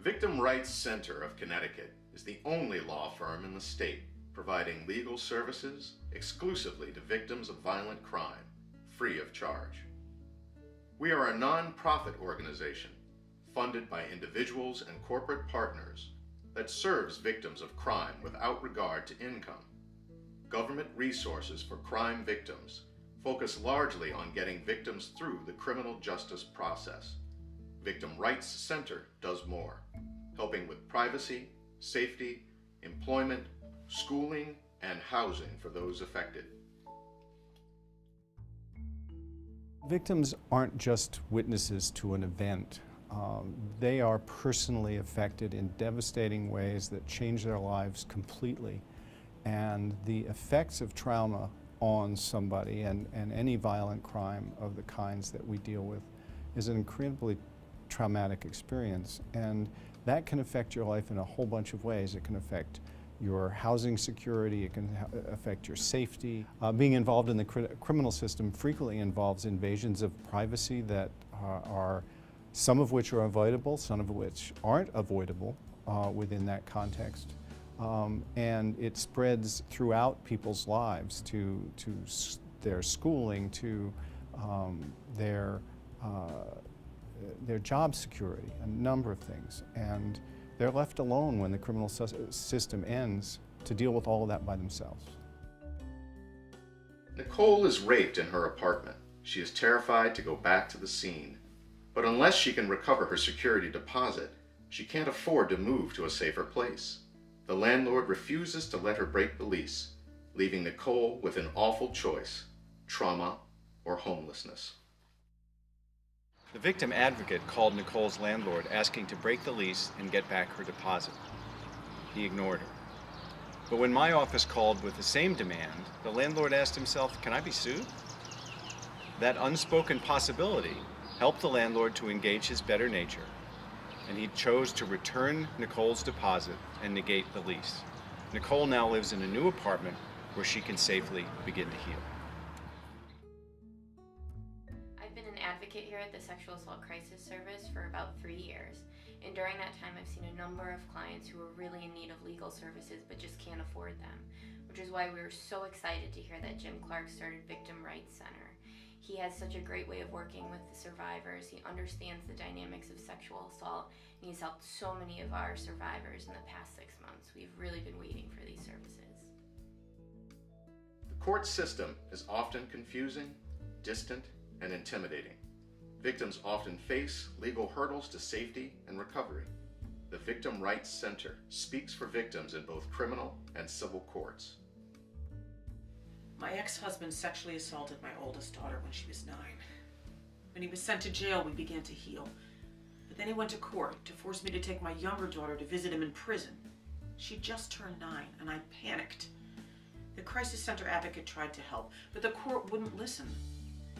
Victim Rights Center of Connecticut is the only law firm in the state providing legal services exclusively to victims of violent crime, free of charge. We are a non-profit organization funded by individuals and corporate partners that serves victims of crime without regard to income. Government resources for crime victims focus largely on getting victims through the criminal justice process. Victim Rights Center does more, helping with privacy, safety, employment, schooling, and housing for those affected. Victims aren't just witnesses to an event. They are personally affected in devastating ways that change their lives completely. And the effects of trauma on somebody and any violent crime of the kinds that we deal with is an incredibly traumatic experience. And that can affect your life in a whole bunch of ways. It can affect your housing security, it can affect your safety. Being involved in the criminal system frequently involves invasions of privacy that are some of which are avoidable, some of which aren't avoidable within that context. And it spreads throughout people's lives to their schooling, to their job security, a number of things. And they're left alone when the criminal system ends to deal with all of that by themselves. Nicole is raped in her apartment. She is terrified to go back to the scene. But unless she can recover her security deposit, she can't afford to move to a safer place. The landlord refuses to let her break the lease, leaving Nicole with an awful choice: trauma or homelessness. The victim advocate called Nicole's landlord asking to break the lease and get back her deposit. He ignored her. But when my office called with the same demand, the landlord asked himself, "Can I be sued?" That unspoken possibility helped the landlord to engage his better nature, and he chose to return Nicole's deposit and negate the lease. Nicole now lives in a new apartment where she can safely begin to heal. I've been an advocate here at the Sexual Assault Crisis Service for about 3 years, and during that time I've seen a number of clients who are really in need of legal services but just can't afford them, which is why we were so excited to hear that Jim Clark started Victim Rights Center. He has such a great way of working with the survivors. He understands the dynamics of sexual assault, and he's helped so many of our survivors in the past 6 months. We've really been waiting for these services. The court system is often confusing, distant, and intimidating. Victims often face legal hurdles to safety and recovery. The Victim Rights Center speaks for victims in both criminal and civil courts. My ex-husband sexually assaulted my oldest daughter when she was 9. When he was sent to jail, we began to heal. But then he went to court to force me to take my younger daughter to visit him in prison. She just turned 9, and I panicked. The Crisis Center advocate tried to help, but the court wouldn't listen.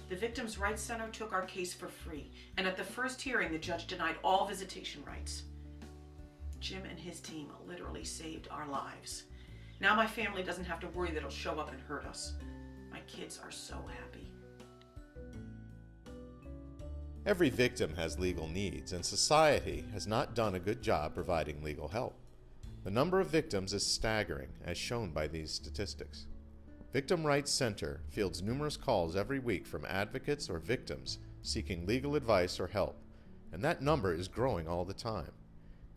The Victims' Rights Center took our case for free, and at the first hearing, the judge denied all visitation rights. Jim and his team literally saved our lives. Now my family doesn't have to worry that it'll show up and hurt us. My kids are so happy. Every victim has legal needs, and society has not done a good job providing legal help. The number of victims is staggering, as shown by these statistics. Victim Rights Center fields numerous calls every week from advocates or victims seeking legal advice or help, and that number is growing all the time.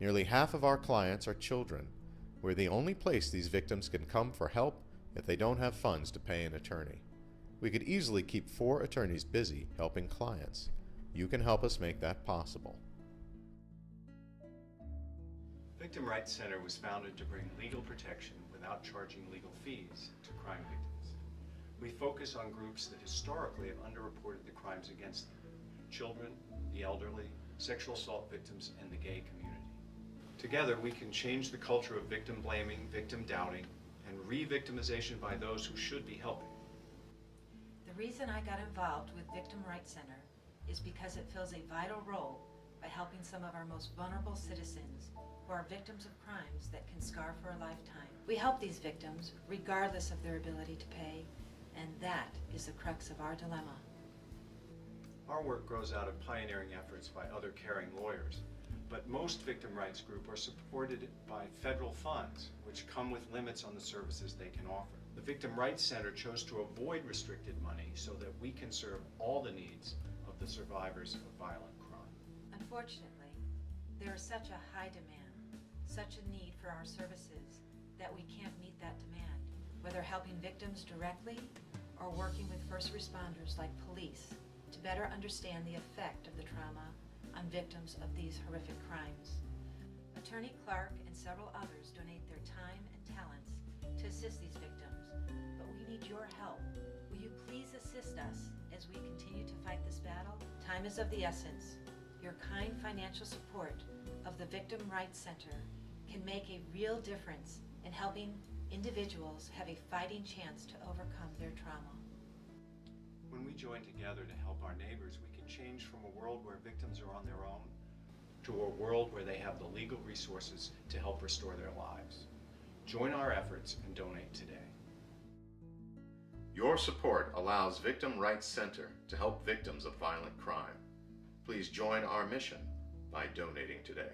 Nearly half of our clients are children. We're the only place these victims can come for help if they don't have funds to pay an attorney. We could easily keep 4 attorneys busy helping clients. You can help us make that possible. Victim Rights Center was founded to bring legal protection without charging legal fees to crime victims. We focus on groups that historically have underreported the crimes against them: children, the elderly, sexual assault victims, and the gay community. Together, we can change the culture of victim blaming, victim doubting, and re-victimization by those who should be helping. The reason I got involved with Victim Rights Center is because it fills a vital role by helping some of our most vulnerable citizens who are victims of crimes that can scar for a lifetime. We help these victims regardless of their ability to pay, and that is the crux of our dilemma. Our work grows out of pioneering efforts by other caring lawyers, but most victim rights groups are supported by federal funds, which come with limits on the services they can offer. The Victim Rights Center chose to avoid restricted money so that we can serve all the needs of the survivors of violent crime. Unfortunately, there is such a high demand, such a need for our services, that we can't meet that demand, whether helping victims directly or working with first responders like police to better understand the effect of the trauma on victims of these horrific crimes. Attorney Clark and several others donate their time and talents to assist these victims, but we need your help. Will you please assist us as we continue to fight this battle? Time is of the essence. Your kind financial support of the Victim Rights Center can make a real difference in helping individuals have a fighting chance to overcome their trauma. When we join together to help our neighbors, we can change from a world where victims are on their own to a world where they have the legal resources to help restore their lives. Join our efforts and donate today. Your support allows Victim Rights Center to help victims of violent crime. Please join our mission by donating today.